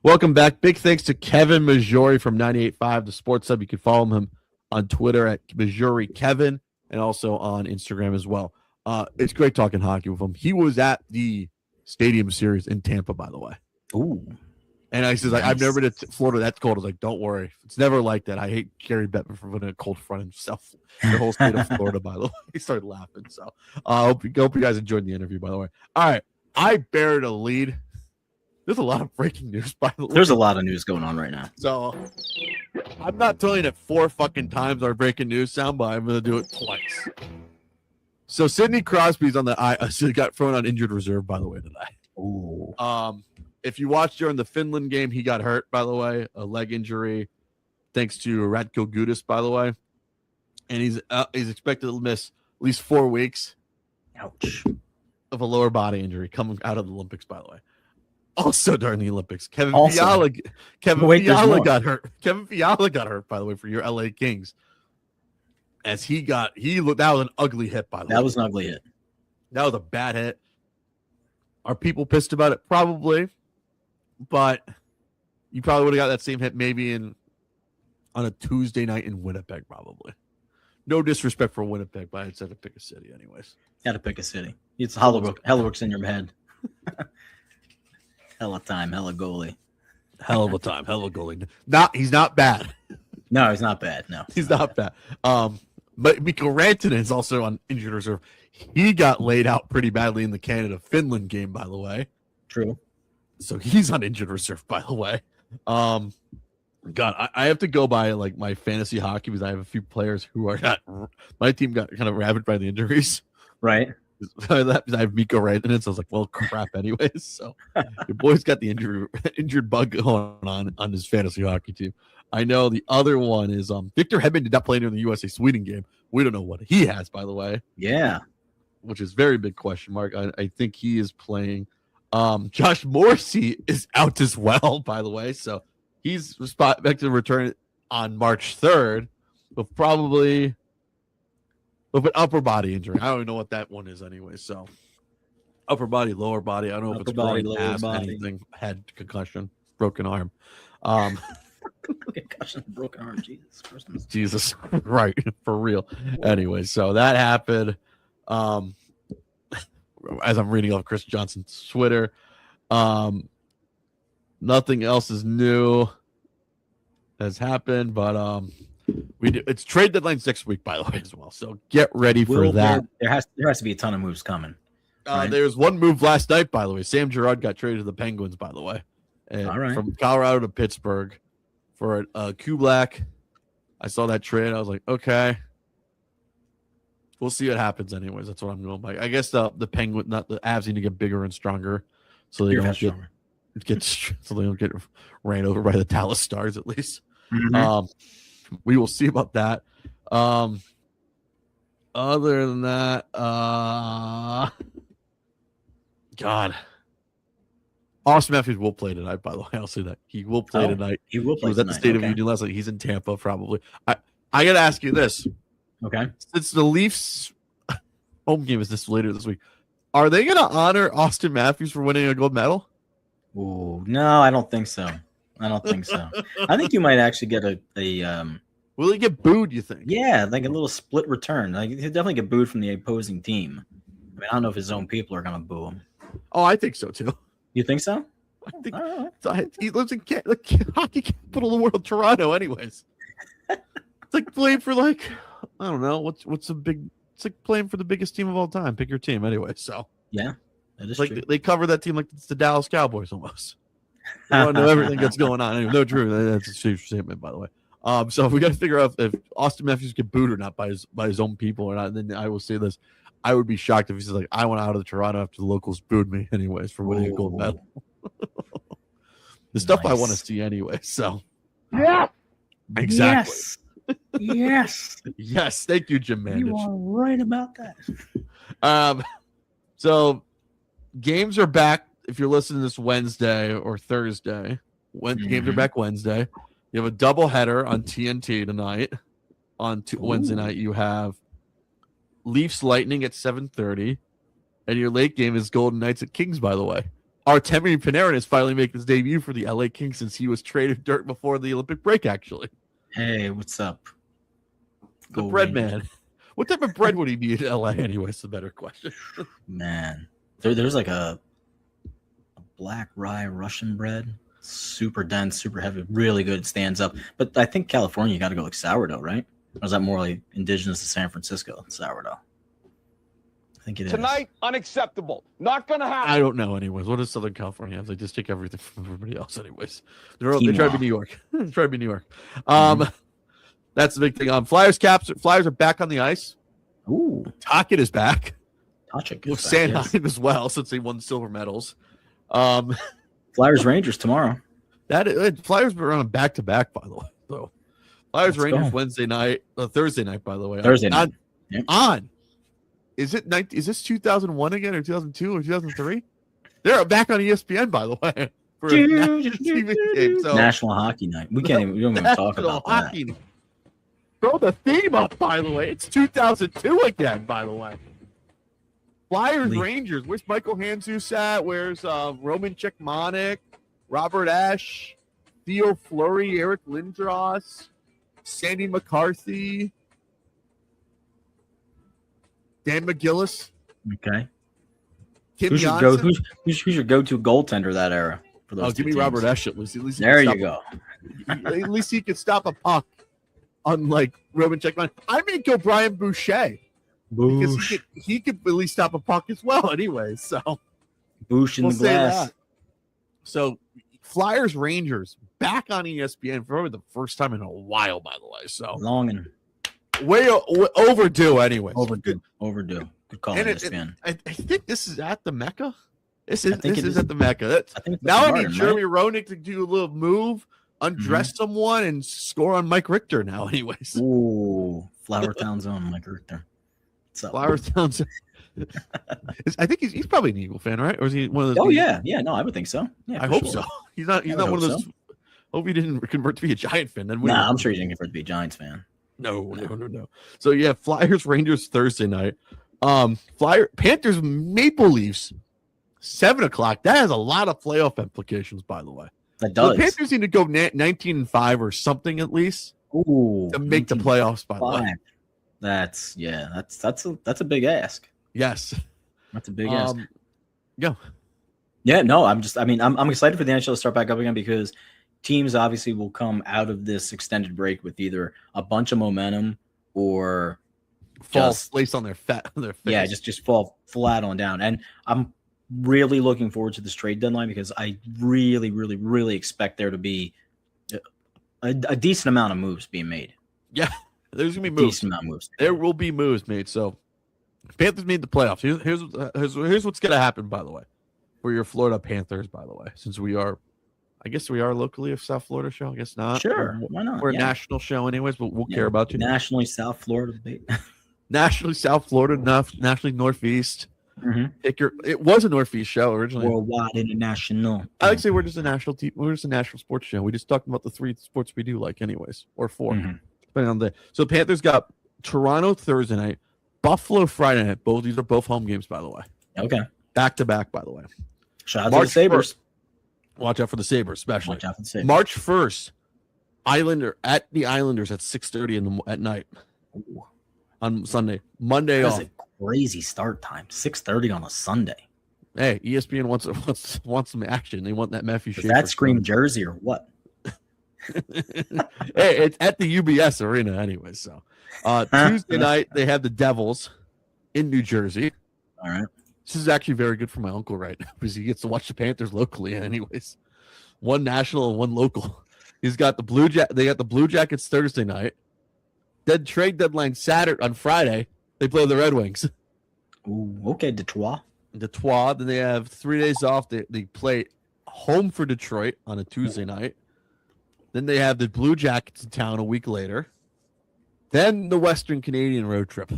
Welcome back. Big thanks to Kevin Majori from 98.5, the Sports Hub. You can follow him on Twitter at Majori Kevin and also on Instagram as well. It's great talking hockey with him. He was at the Stadium Series in Tampa, by the way. Ooh. And I says, I've never been to Florida that's cold. I was like, don't worry. It's never like that. I hate Gary Bettman for putting a cold front himself. The whole state of Florida, by the way. He started laughing. So I hope you guys enjoyed the interview, by the way. All right. I buried a lead. There's a lot of breaking news, by the way. There's a lot of news going on right now. So I'm not telling it 4 fucking times our breaking news sound, but I'm going to do it twice. So Sidney Crosby's on the got thrown on injured reserve, by the way, today. Ooh. If you watched during the Finland game, he got hurt, by the way, a leg injury, thanks to Radko Gudas, by the way. And he's expected to miss at least 4 weeks. Ouch. Of a lower body injury coming out of the Olympics, by the way. Also during the Olympics, Kevin Fiala got hurt. Kevin Fiala got hurt, by the way, for your LA Kings. As that was an ugly hit, by the way. That was an ugly hit. That was a bad hit. Are people pissed about it? Probably. But you probably would have got that same hit maybe on a Tuesday night in Winnipeg, probably. No disrespect for Winnipeg, but I'd say to pick a city anyways. Got to pick a city. It's Hellebrook's in your head. Hella time, hella goalie. Hell of a time, hell of a goalie. He's not bad. No, he's not bad. No, he's not bad. But Mikko Rantanen is also on injured reserve. He got laid out pretty badly in the Canada-Finland game, by the way. True. So he's on injured reserve, by the way. God, I have to go by like my fantasy hockey because I have a few players who are not. My team got kind of ravaged by the injuries. Right. I have Mikko Rantanen, so I was like, well, crap anyways. So your boy's got the injured bug going on his fantasy hockey team. I know the other one is Victor Hedman did not play in the USA Sweden game. We don't know what he has, by the way. Yeah. Which is very big question mark. I think he is playing. Josh Morrissey is out as well, by the way. So he's expected to return on March 3rd, but probably with an upper body injury. I don't even know what that one is anyway. So upper body, lower body. I don't know if it's body, lower body, anything, head, concussion, broken arm. Concussion, broken arm. Jesus. Right. For real. Anyway, so that happened. As I'm reading off Chris Johnson's Twitter, nothing else is new has happened, but it's trade deadlines next week, by the way, as well. So get ready for that. There has to be a ton of moves coming. Right? There's one move last night, by the way. Sam Girard got traded to the Penguins, by the way, from Colorado to Pittsburgh for a Kublak. I saw that trade. I was like, okay. We'll see what happens anyways. That's what I'm going by. I guess the Penguin, not the Avs, need to get bigger and stronger so they don't get ran over by the Dallas Stars at least. Mm-hmm. We will see about that. Other than that, God. Austin Matthews will play tonight, by the way. I'll say that. He will play tonight. He will play tonight. He was at the State of Union last night. He's in Tampa, probably. I got to ask you this. Okay. Since the Leafs home game is later this week, are they going to honor Austin Matthews for winning a gold medal? Ooh, no, I don't think so. I think you might actually get a will he get booed, you think? Yeah, like a little split return. Like he'll definitely get booed from the opposing team. I mean, I don't know if his own people are going to boo him. Oh, I think so too. You think so? I think he lives in the hockey capital of the world, Toronto, anyways. It's like playing for I don't know what's a big. It's like playing for the biggest team of all time. Pick your team anyway. So yeah, that is like true. They cover that team like it's the Dallas Cowboys almost. They want to know everything that's going on. Anyway, no, true. That's a serious statement, by the way. So we got to figure out if Austin Matthews get booed or not by his own people or not. And then I will say this: I would be shocked if he says like, "I went out of Toronto after the locals booed me," anyways, for winning a gold medal. The stuff I want to see anyway. So yeah, exactly. Yes. Yes. Thank you, Jim Mandich. You are right about that. So games are back. If you're listening this Wednesday or Thursday, games are back Wednesday. You have a doubleheader on TNT tonight. On Wednesday night, you have Leafs Lightning at 7:30, and your late game is Golden Knights at Kings. By the way, Artemi Panarin is finally making his debut for the LA Kings since he was traded dirt before the Olympic break, actually. Hey, what's up? The bread man. What type of bread would he need in LA anyway? It's the better question. Man, there's like a black rye Russian bread. Super dense, super heavy, really good. It stands up. But I think California, you got to go like sourdough, right? Or is that more like indigenous to San Francisco, sourdough? I think it is. Tonight, unacceptable. Not going to happen. I don't know anyways. What does Southern California have? They just take everything from everybody else anyways. They try to be New York. They try to be New York. That's the big thing. Flyers are back on the ice. Ooh. Tocchet is back. Tocchet with Sanheim as well, since they won silver medals. Flyers Rangers tomorrow. Flyers were on back to back, by the way. So Flyers Rangers Wednesday night, Thursday night, by the way. Thursday night. On. Is this 2001 again or 2002 or 2003? They're back on ESPN, by the way. For a national TV game. So, National Hockey Night. We don't even talk about that. Night. Throw the theme up, by the way. It's 2002 again, by the way. Flyers Rangers. Where's Michael Handzus at? Where's Roman Cechmanek, Robert Ashe, Theo Fleury, Eric Lindros, Sandy McCarthy, Dan McGillis. Okay. Who's your go-to goaltender that era? For those give me teams? Robert Ashe at least. There you go. At least he could stop a puck, unlike Roman Cechmanek. I may go Brian Boucher. Because he could at least stop a puck as well anyway. So Bouche in the glass. So Flyers Rangers back on ESPN for probably the first time in a while, by the way. So long and way overdue anyways. Overdue. Good call on ESPN. I think this is at the Mecca. This is at the Mecca. Now I need Jeremy Roenick to do a little move, undress someone, and score on Mike Richter now anyways. Ooh, Flower Town zone, Mike Richter. Flower Town. I think he's probably an Eagle fan, right? Or is he one of those? Oh yeah, no, I would think so. Yeah, I hope so. He's not one of those. Hope he didn't convert to be a Giant fan. Then I'm sure he didn't convert to be a Giants fan. No. So yeah, Flyers Rangers Thursday night. Panthers Maple Leafs 7:00. That has a lot of playoff implications, by the way. That does. The Panthers need to go 19-5 or something at least to make the playoffs. By the way. That's a big ask. Yes. That's a big ask. Yeah. Yeah, no, I'm excited for the NHL to start back up again because teams obviously will come out of this extended break with either a bunch of momentum or fall place on their face. Yeah, just fall flat on down. And I'm really looking forward to this trade deadline because I really, really, really expect there to be a decent amount of moves being made. Yeah. There's gonna be moves. Decent amount of moves. There will be moves made. So, Panthers made the playoffs. Here's what's gonna happen. By the way, for your Florida Panthers. By the way, since we are locally a South Florida show. I guess not. Sure, why not? We're a national show, anyways. But we'll care about you. Nationally South Florida. Nationally South Florida. Nationally Northeast. It was a Northeast show originally. Worldwide international. I like to say we're just a national team. We're just a national sports show. We just talked about the 3 sports we do like, anyways, or 4. Depending on the day. So Panthers got Toronto Thursday night, Buffalo Friday night. These are both home games, by the way. Okay. Back to back, by the way. Shout out to the Sabres. Watch out for the Sabres, especially. Watch out for the Sabres. March 1st, at the Islanders at 6:30 at night. Ooh. On Sunday. Monday off. That's a crazy start time. 6:30 on a Sunday. Hey, ESPN wants some action. They want that Matthew Schaefer. Does that scream Jersey or what? Hey, it's at the UBS Arena anyway. So Tuesday night they have the Devils in New Jersey. All right. This is actually very good for my uncle right now because he gets to watch the Panthers locally anyways. One national and one local. He's got the they got the Blue Jackets Thursday night. Then trade deadline Saturday on Friday. They play the Red Wings. Ooh, okay, Detroit. Then they have 3 days off. They play home for Detroit on a Tuesday night. Then they have the Blue Jackets in town a week later. Then the Western Canadian road trip.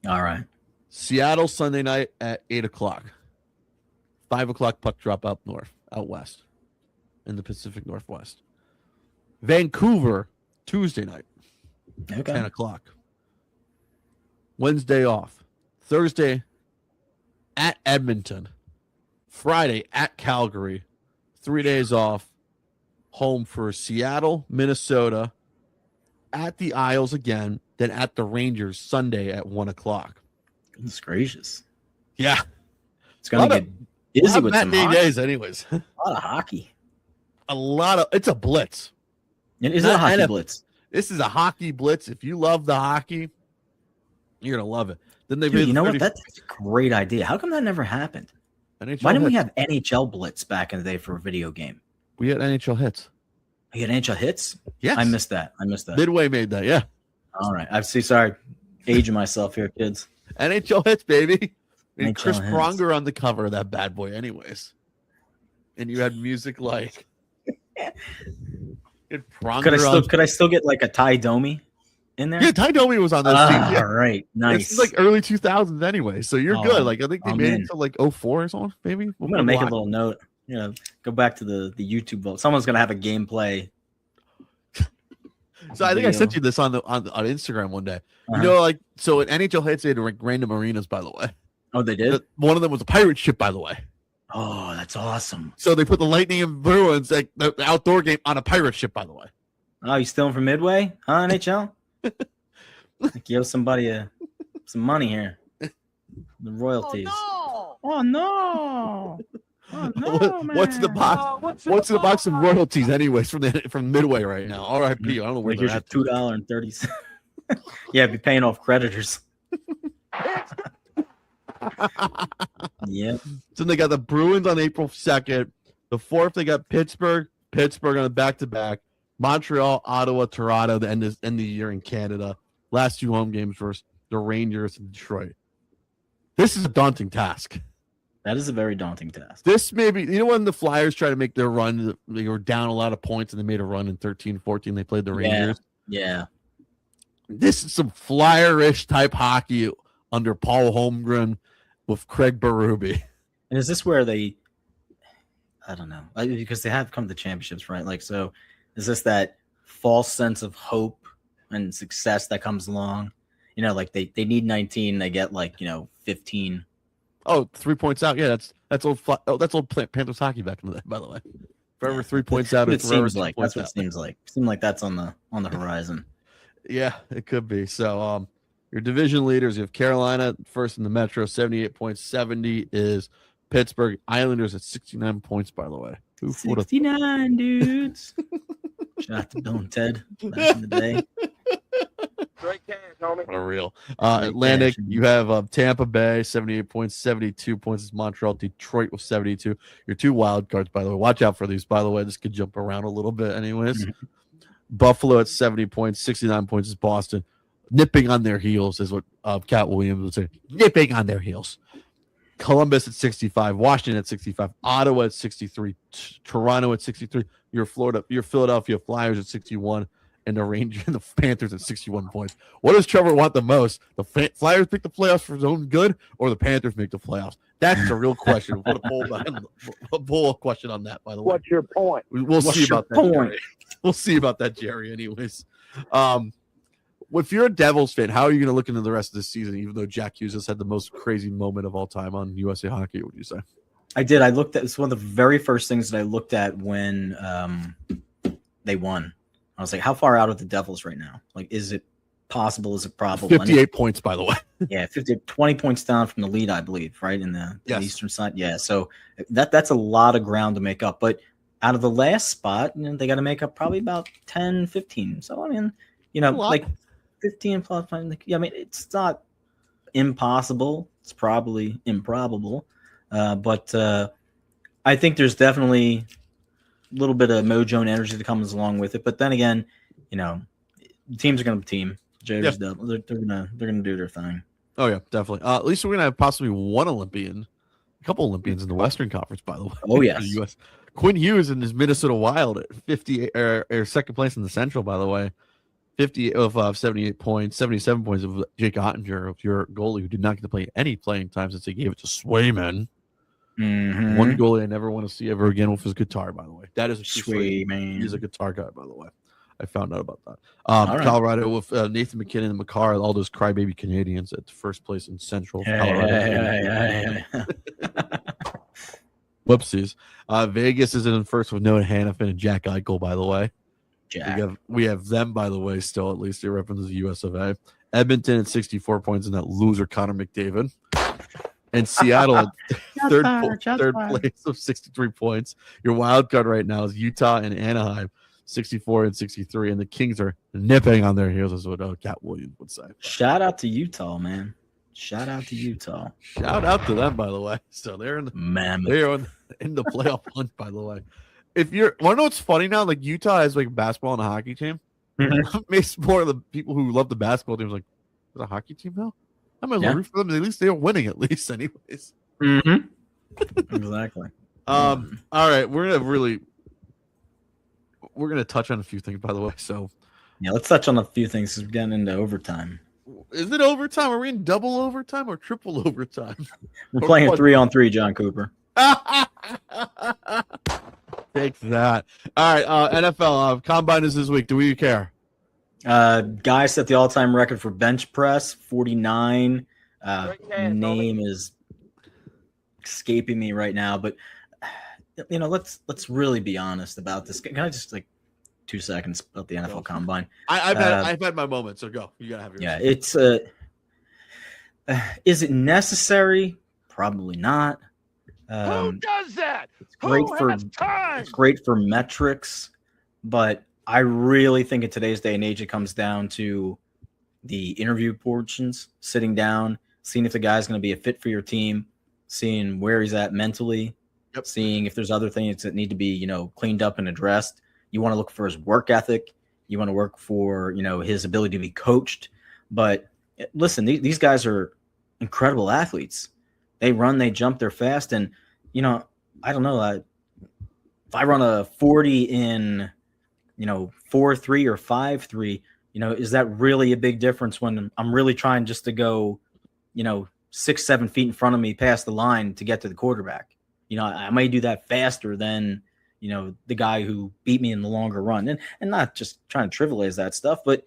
All right. Seattle Sunday night at 8:00. 5:00 puck drop out west in the Pacific Northwest. Vancouver Tuesday night. Okay. 10:00. Wednesday off. Thursday at Edmonton. Friday at Calgary, 3 days off, home for Seattle, Minnesota, at the Isles again, then at the Rangers Sunday at 1:00. Goodness gracious. Yeah. It's going to get busy with some hockey. Days anyways. A lot of hockey. It's a blitz. It is a hockey blitz. This is a hockey blitz. If you love the hockey, you're going to love it. Then they you know what? That's a great idea. How come that never happened? NHL Why didn't we have NHL Blitz back in the day for a video game? We had NHL Hits. You had NHL Hits? Yes. I missed that. Midway made that, yeah. All right. Sorry. Aging myself here, kids. NHL Hits, baby. And NHL Chris Hits. Pronger on the cover of that bad boy anyways. And you had music like Pronger could I still get like a Ty Domi in there? Yeah, Ty Domi was on those teams. Yeah. All right, nice. It's like early 2000s anyway, so you're good. Like I think they made it to like 04 or something, maybe. I'm gonna make a little note. Go back to the YouTube vote. Someone's gonna have a gameplay. So I think I sent you this on Instagram one day. So at NHL Hits they had random arenas, by the way. Oh, they did? One of them was a pirate ship, by the way. Oh, that's awesome. So they put the Lightning and Bruins, like the outdoor game, on a pirate ship, by the way. Oh, you stealing from Midway? Huh, NHL? Like you owe somebody some money here. The royalties. Oh no! Oh no! Man. What's the box? What's the box of royalties, anyways, from Midway right now? R.I.P. I don't know where here's your $2.30. Yeah, be paying off creditors. Yeah. So they got the Bruins on April 2nd. The 4th, they got Pittsburgh on the back-to-back. Montreal, Ottawa, Toronto, the end of the year in Canada. Last 2 home games versus the Rangers and Detroit. This is a daunting task. That is a very daunting task. This maybe, when the Flyers tried to make their run, they were down a lot of points and they made a run in 13-14. They played the Rangers. Yeah. This is some Flyer-ish type hockey under Paul Holmgren with Craig Berube. And is this where I don't know, because they have come to championships, right? Like, so is this that false sense of hope and success that comes along? Like they need 19, they get 15. Oh, 3 points out. Yeah, that's old Panthers hockey back in the day, by the way. Forever 3 points out. It seems like that's what it seems like. Seems like that's on the horizon. Yeah, it could be. So your division leaders, you have Carolina first in the Metro, 78 points. 70 is Pittsburgh. Islanders at 69 points, by the way. 69 dudes. Shout out to Bill and Ted back in the day. Great cash, homie. What a real. Atlantic, you have Tampa Bay, 78 points. 72 points is Montreal. Detroit with 72. Your 2 wild cards, by the way. Watch out for these, by the way. This could jump around a little bit anyways. Mm-hmm. Buffalo at 70 points. 69 points is Boston. Nipping on their heels is what Cat Williams would say. Nipping on their heels. Columbus at 65. Washington at 65. Ottawa at 63. Toronto at 63. Your Philadelphia Flyers at 61. And the Rangers and the Panthers at 61 points. What does Trevor want the most? The Flyers pick the playoffs for his own good, or the Panthers make the playoffs? That's the real question. Put a poll question on that, by the way. What's your point? We'll see about that, Jerry. We'll see about that, Jerry, anyways. If you're a Devils fan, how are you going to look into the rest of the season, even though Jack Hughes has had the most crazy moment of all time on USA Hockey, would you say? I did. I looked at it's one of the very first things that I looked at when they won. I was like, how far out are the Devils right now? Like, is it possible? Is it probable? 58 points, by the way. Yeah, 20 points down from the lead, I believe, right? In the eastern side. Yeah, so that's a lot of ground to make up. But out of the last spot, they got to make up probably about 10, 15. So, I mean, like 15 plus. I mean, it's not impossible. It's probably improbable. But I think there's definitely a little bit of mojo and energy that comes along with it. But then again, teams are going to team. They're gonna do their thing. Oh yeah, definitely. At least we're gonna have possibly one Olympian, a couple Olympians in the Western Conference, by the way. Oh yes, US. Quinn Hughes in his Minnesota Wild at 50 or second place in the Central, by the way. 50 of 78 points, 77 points of Jake Ottinger, of your goalie, who did not get to play any playing time since they gave it to Swayman. Mm-hmm. One goalie I never want to see ever again with his guitar, by the way. That is a Swayman. He's a guitar guy, by the way. I found out about that. Colorado with Nathan McKinnon and Makar, all those crybaby Canadians at first place in Central Colorado. Whoopsies. Vegas is in first with Noah Hannafin and Jack Eichel, by the way. Jack. We have them, by the way, still at least. They represent the US of A. Edmonton at 64 points, and that loser Connor McDavid. And Seattle at third place of 63 points. Your wild card right now is Utah and Anaheim, 64 and 63. And the Kings are nipping on their heels, is what Cat Williams would say. Shout out to Utah, man. Shout out to Utah. Shout out to them, by the way. So they're in the playoff hunt, by the way. If you're want to know what's funny now? Like Utah has like basketball and a hockey team. Mm-hmm. Makes more of the people who love the basketball teams like, there's a hockey team now? I might as well root for them. At least they're winning, at least, anyways. Mm-hmm. Exactly. All right, we're gonna touch on a few things, by the way. So yeah, let's touch on a few things because we're getting into overtime. Is it overtime? Are we in double overtime or triple overtime? We're playing 3-on-3, John Cooper. Take that. All right, NFL Combine is this week. Do we care? Guy set the all-time record for bench press, 49. Name is escaping me right now, but let's really be honest about this. Can I just 2 seconds about the NFL Combine? I've had my moment, so go. You gotta have your. Yeah, it's is it necessary? Probably not. Who does that? It's great for metrics, but I really think in today's day and age, it comes down to the interview portions, sitting down, seeing if the guy's going to be a fit for your team, seeing where he's at mentally, seeing if there's other things that need to be, cleaned up and addressed. You want to look for his work ethic. You want to work for, his ability to be coached. But listen, these guys are incredible athletes. They run, they jump, they're fast. And, I don't know, if I run a 40 in, 4.3 or 5.3, is that really a big difference when I'm really trying just to go, 6-7 feet in front of me past the line to get to the quarterback? I may do that faster than, the guy who beat me in the longer run. And not just trying to trivialize that stuff, but,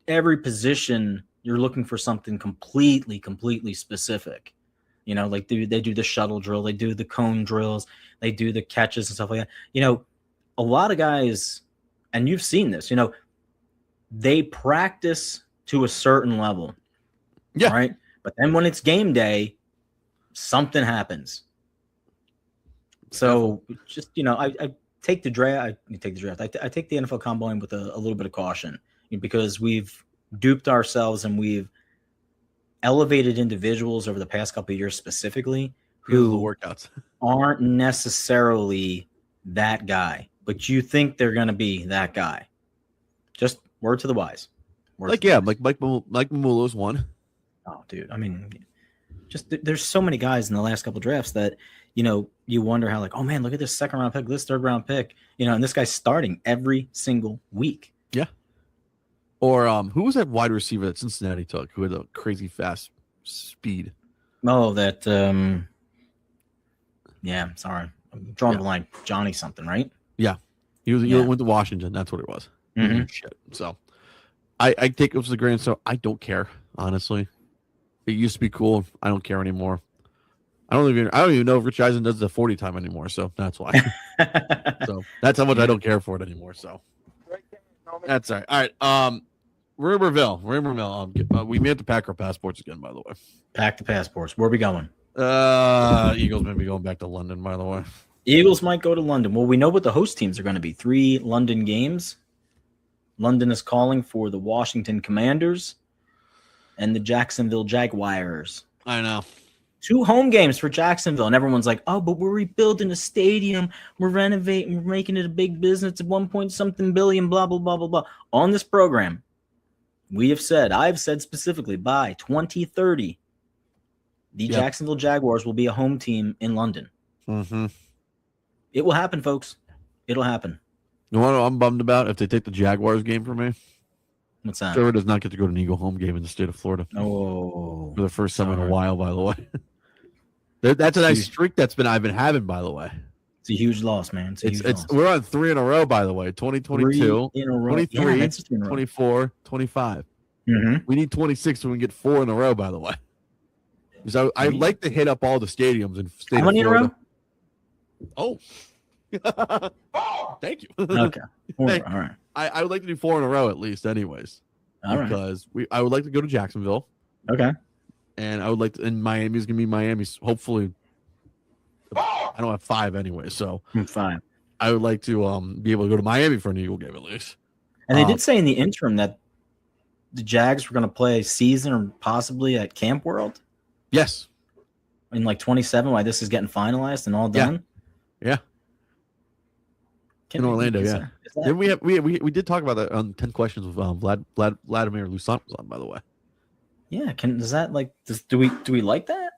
every position you're looking for something completely specific. They do the shuttle drill, they do the cone drills, they do the catches and stuff like that. A lot of guys, and you've seen this, they practice to a certain level. Yeah. Right. But then when it's game day, something happens. So just, I take the draft. I take the NFL Combine with a little bit of caution because we've duped ourselves and we've elevated individuals over the past couple of years specifically who workouts aren't necessarily that guy, but you think they're going to be that guy. Just word to the wise. Mike Mamulo's one. Oh, dude. I mean, just there's so many guys in the last couple of drafts that, you wonder how oh man, look at this second round pick, this third round pick, and this guy's starting every single week. Yeah. Or who was that wide receiver that Cincinnati took who had a crazy fast speed? Oh, that yeah, sorry. I'm drawing the line. Johnny something, right? Yeah. He went to Washington. That's what it was. Mm-hmm. Shit. So I take it with the grain. So I don't care, honestly. It used to be cool. I don't care anymore. I don't even know if Rich Eisen does the 40 time anymore. So that's why. So that's how much I don't care for it anymore. So that's all right. All right. Rumorville. We may have to pack our passports again, by the way. Pack the passports. Where are we going? Eagles may be going back to London, by the way. Eagles might go to London. Well, we know what the host teams are going to be. 3 London games. London is calling for the Washington Commanders and the Jacksonville Jaguars. I know. 2 home games for Jacksonville. And everyone's like, oh, but we're rebuilding a stadium. We're renovating. We're making it a big business at 1-something billion, blah, blah, blah, blah, blah. On this program, I've said specifically by 2030, the Jacksonville Jaguars will be a home team in London. Mm-hmm. It will happen, folks. It'll happen. You know what I'm bummed about? If they take the Jaguars game from me. What's that? Trevor does not get to go to an Eagle home game in the state of Florida. Oh. For the first time in a while, by the way. That's a nice streak I've been having, by the way. It's a huge loss, man. It's a huge loss. We're on 3 in a row, by the way. 2022, 23, 24, 25. Mm-hmm. We need 26 so we can get 4 in a row, by the way. Because I like to hit up all the stadiums in state How many of Florida. in a row? Oh. Thank you. Okay. All right. I would like to do 4 in a row at least, anyways. All right. Because I would like to go to Jacksonville. Okay. And I would like to, and Miami's gonna be Miami's. Hopefully, I don't have 5 anyway, so 5. I would like to be able to go to Miami for an Eagle game at least. And they did say in the interim that the Jags were going to play a season or possibly at Camp World. Yes. In like 27, while this is getting finalized and all done. Yeah. In Orlando, yeah. Then we did talk about that on 10 Questions with Vladimir Lusant was on, by the way. Yeah, do we like that?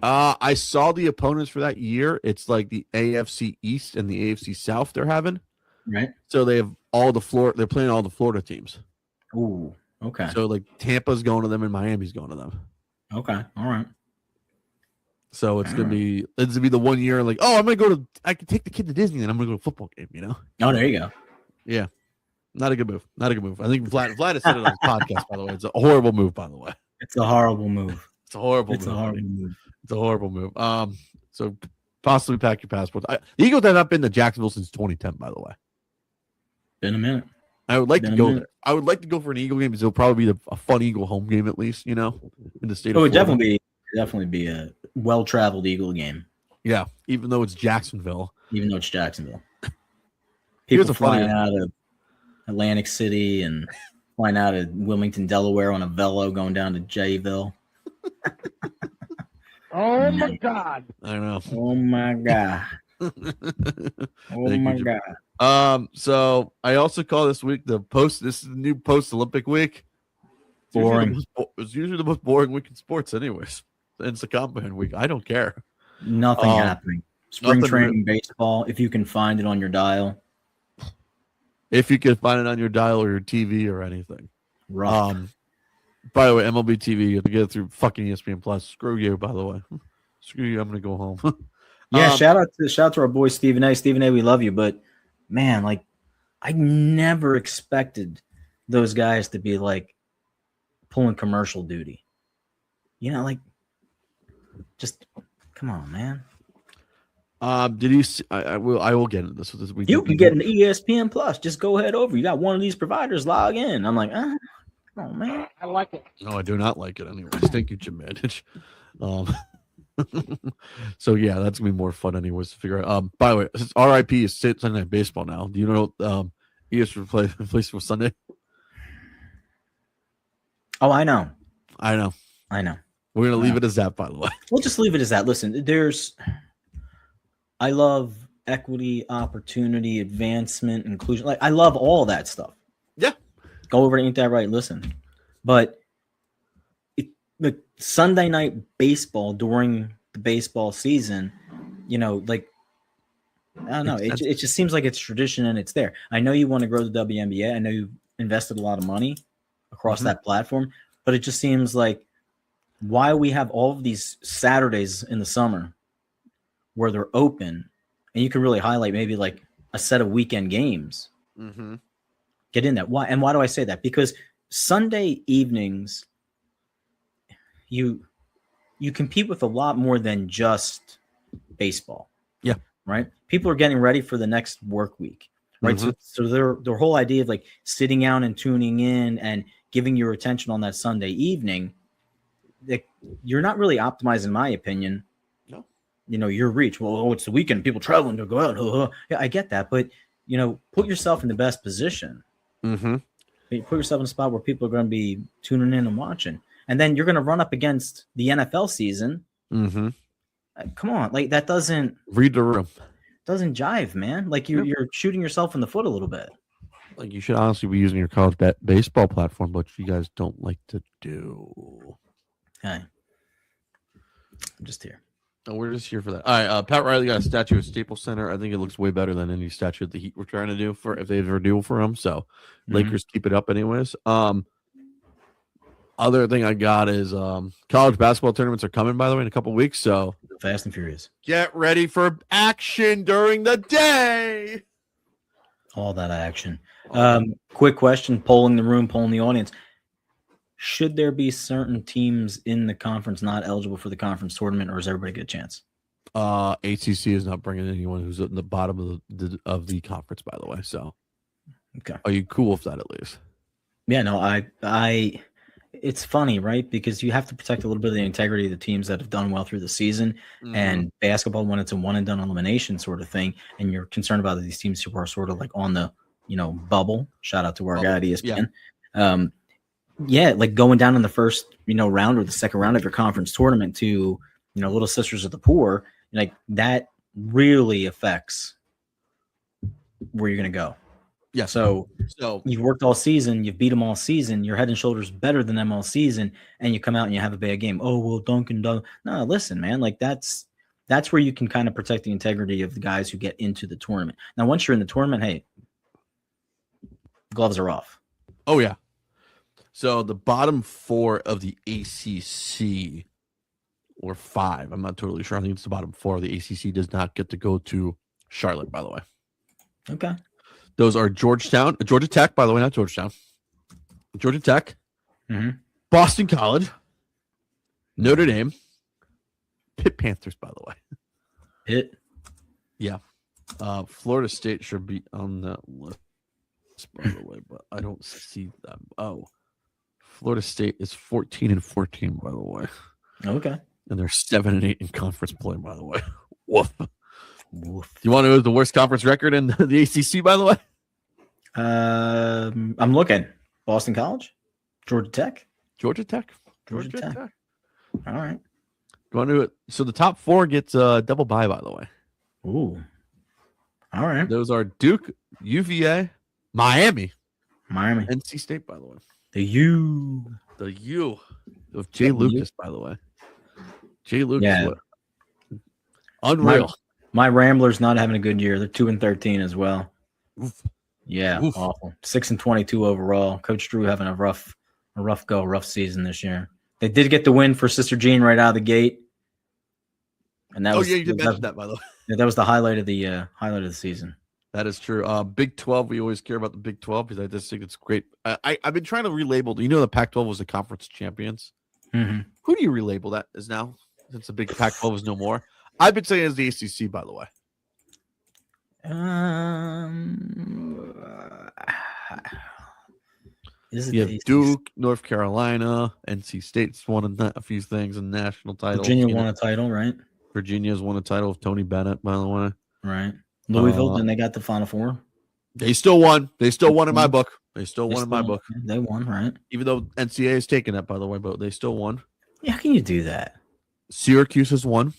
I saw the opponents for that year. It's like the AFC East and the AFC South they're having. Right. So they have all the Florida. They're playing all the Florida teams. Ooh. Okay. So like Tampa's going to them and Miami's going to them. Okay. All right. So it's gonna be the 1 year like, oh, I can take the kid to Disney and I'm gonna go to a football game, you know? Oh, there you go. Yeah. Not a good move. I think Vlad has said it on his podcast, by the way. It's a horrible move, by the way. It's a horrible move. It's a horrible move. So possibly pack your passports. The Eagles have not been to Jacksonville since 2010, by the way. Been a minute. I would like to go there. I would like to go for an Eagle game because it'll probably be a fun Eagle home game at least, you know, in the state of Florida. It would definitely be a well-traveled Eagle game. Yeah, even though it's Jacksonville. People flying out of Atlantic City and flying out of Wilmington, Delaware on a Velo going down to Jayville. Oh my God! I know. Oh my God! Oh my God! So I also call this week this is the new post-Olympic week. Boring. It's usually the most boring week in sports, anyways. It's a combine week. I don't care. Nothing happening. Spring training baseball. If you can find it on your dial. If you can find it on your dial or your TV or anything. Rough. By the way, MLB TV, you have to get it through fucking ESPN Plus. Screw you, by the way. Screw you. I'm gonna go home. Yeah, shout out to our boy Stephen A. Stephen A, we love you, but man, like I never expected those guys to be like pulling commercial duty. You know, like just come on, man. Did you see, I will get into this with this week. You can get an ESPN Plus. Just go ahead over. You got one of these providers, log in. I'm like, come on, man. I like it. No, I do not like it anyways. Thank you, Jim Mandich. So yeah, that's gonna be more fun anyways to figure out. By the way, since RIP is Sunday Night Baseball now. Do you know ES replaced for Sunday? Oh, I know. We're gonna leave it as that, by the way. We'll just leave it as that. Listen, I love equity, opportunity, advancement, inclusion. Like I love all that stuff. Yeah. Go over to Ain't That Right? Listen. But the Sunday night baseball during the baseball season, you know, like I don't know. It just seems like it's tradition and it's there. I know you want to grow the WNBA. I know you've invested a lot of money across that platform, but it just seems like why we have all of these Saturdays in the summer where they're open and you can really highlight maybe like a set of weekend games. Mm-hmm. Get in that. Why? And why do I say that? Because Sunday evenings, you compete with a lot more than just baseball. Yeah. Right. People are getting ready for the next work week. Right. Mm-hmm. So their whole idea of like sitting down and tuning in and giving your attention on that Sunday evening, you're not really optimizing, in my opinion. No. You know, your reach. Well, it's the weekend. People traveling to go out. Yeah, I get that. But, you know, put yourself in the best position. Mm-hmm. Put yourself in a spot where people are going to be tuning in and watching. And then you're going to run up against the NFL season. Mm-hmm. Come on. Like, that doesn't read the room. Doesn't jive, man. Like, you're shooting yourself in the foot a little bit. Like, you should honestly be using your college baseball platform, but you guys don't like to do. Hey. I'm just here. No, we're just here for that. All right, Pat Riley got a statue at Staples Center. I think it looks way better than any statue that the Heat were trying to do for if they ever do for him. So Lakers keep it up anyways. Other thing I got is college basketball tournaments are coming, by the way, in a couple of weeks. So fast and furious. Get ready for action during the day. All that action. Quick question, polling the room, polling the audience. Should there be certain teams in the conference not eligible for the conference tournament, or does everybody get a chance? ACC is not bringing anyone who's at the bottom of the conference, by the way. So, okay, are you cool with that at least? Yeah, no, I. It's funny, right? Because you have to protect a little bit of the integrity of the teams that have done well through the season, and basketball when it's a one and done elimination sort of thing, and you're concerned about these teams who are sort of like on the bubble. Shout out to our guy at ESPN. Yeah, like going down in the first round or the second round of your conference tournament to Little Sisters of the Poor, like that really affects where you're going to go. Yeah. So you've worked all season, you've beat them all season, you're head and shoulders better than them all season, and you come out and you have a bad game. Oh, well, Duncan. No, listen, man, like that's where you can kind of protect the integrity of the guys who get into the tournament. Now, once you're in the tournament, hey, gloves are off. Oh, yeah. So the bottom 4 of the ACC, or 5, I'm not totally sure. I think it's the bottom 4 of the ACC does not get to go to Charlotte, by the way. Okay. Those are Georgia Tech, by the way, not Georgetown. Georgia Tech, Boston College, Notre Dame, Pitt Panthers, by the way. Pitt? Yeah. Florida State should be on that list, by the way, but I don't see them. Oh, Florida State is 14-14, by the way. Okay. And they're 7-8 in conference play, by the way. Woof. Do you want to know the worst conference record in the ACC, by the way? I'm looking. Boston College? Georgia Tech? Georgia Tech. All right. Going to it. So the top 4 gets a double bye, by the way. Ooh. All right. Those are Duke, UVA, Miami, NC State, by the way. The U of Jay Lucas, by the way. Jay Lucas. Yeah. Unreal. My Ramblers not having a good year. They're 2-13 as well. Oof. Yeah, Oof. awful. 6-22 overall. Coach Drew having a rough season this year. They did get the win for Sister Jean right out of the gate, and that was you did mention that, by the way. Yeah, that was the highlight of the season. That is true. Big 12. We always care about the Big 12 because I just think it's great. I've been trying to relabel. The Pac-12 was the conference champions. Mm-hmm. Who do you relabel that as now? Since the Big Pac-12 is no more. I've been saying it's the ACC, by the way. You have Duke, North Carolina, NC State's won a few things in national titles. Virginia won a title, right? Virginia's won a title with Tony Bennett, by the way. Right. Louisville, then they got the Final Four. They still won. They still won in my book. They won in my book. They won, right? Even though NCAA has taken that, by the way, but they still won. Yeah, how can you do that? Syracuse has won.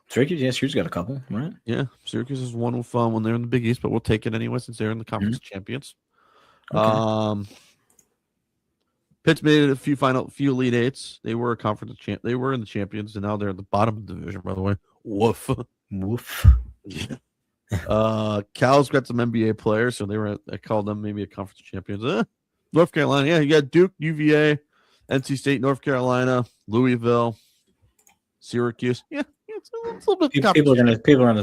Syracuse got a couple, right? Yeah, Syracuse has won with when they're in the Big East, but we'll take it anyway since they're in the conference champions. Okay. Pitt's made it a few Elite Eights. They were a conference champ. They were in the champions, and now they're at the bottom of the division. By the way, woof. Yeah. Cal's got some NBA players, so I called them maybe a conference champions. North Carolina, yeah, you got Duke, UVA, NC State, North Carolina, Louisville, Syracuse. Yeah, it's a little bit. People are gonna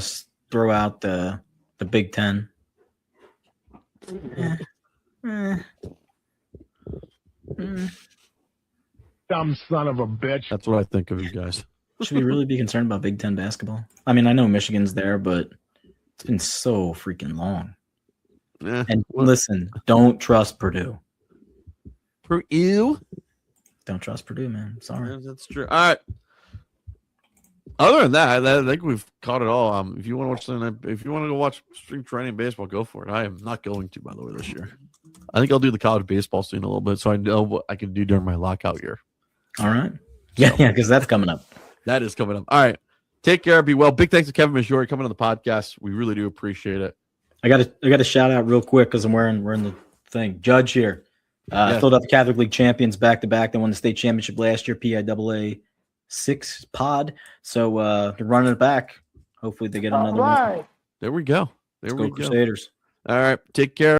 throw out the Big Ten. Dumb son of a bitch. That's what I think of you guys. Should we really be concerned about Big Ten basketball? I mean, I know Michigan's there, but it's been so freaking long. Yeah. And listen, don't trust Purdue. Purdue? Don't trust Purdue, man. Sorry. Yeah, that's true. All right. Other than that, I think we've caught it all. If you want to watch something, if you want to go watch spring training baseball, go for it. I am not going to, by the way, this year. I think I'll do the college baseball scene a little bit, so I know what I can do during my lockout year. All right. Yeah, because that's coming up. That is coming up. All right. Take care. Be well. Big thanks to Kevin Maggiore coming on the podcast. We really do appreciate it. I got to shout out real quick because we're in the thing. Judge here. Philadelphia Catholic League champions back to back. They won the state championship last year. PIAA 6 pod. So they're running it back. Hopefully they get another one. There we go. Let's go Crusaders. All right. Take care.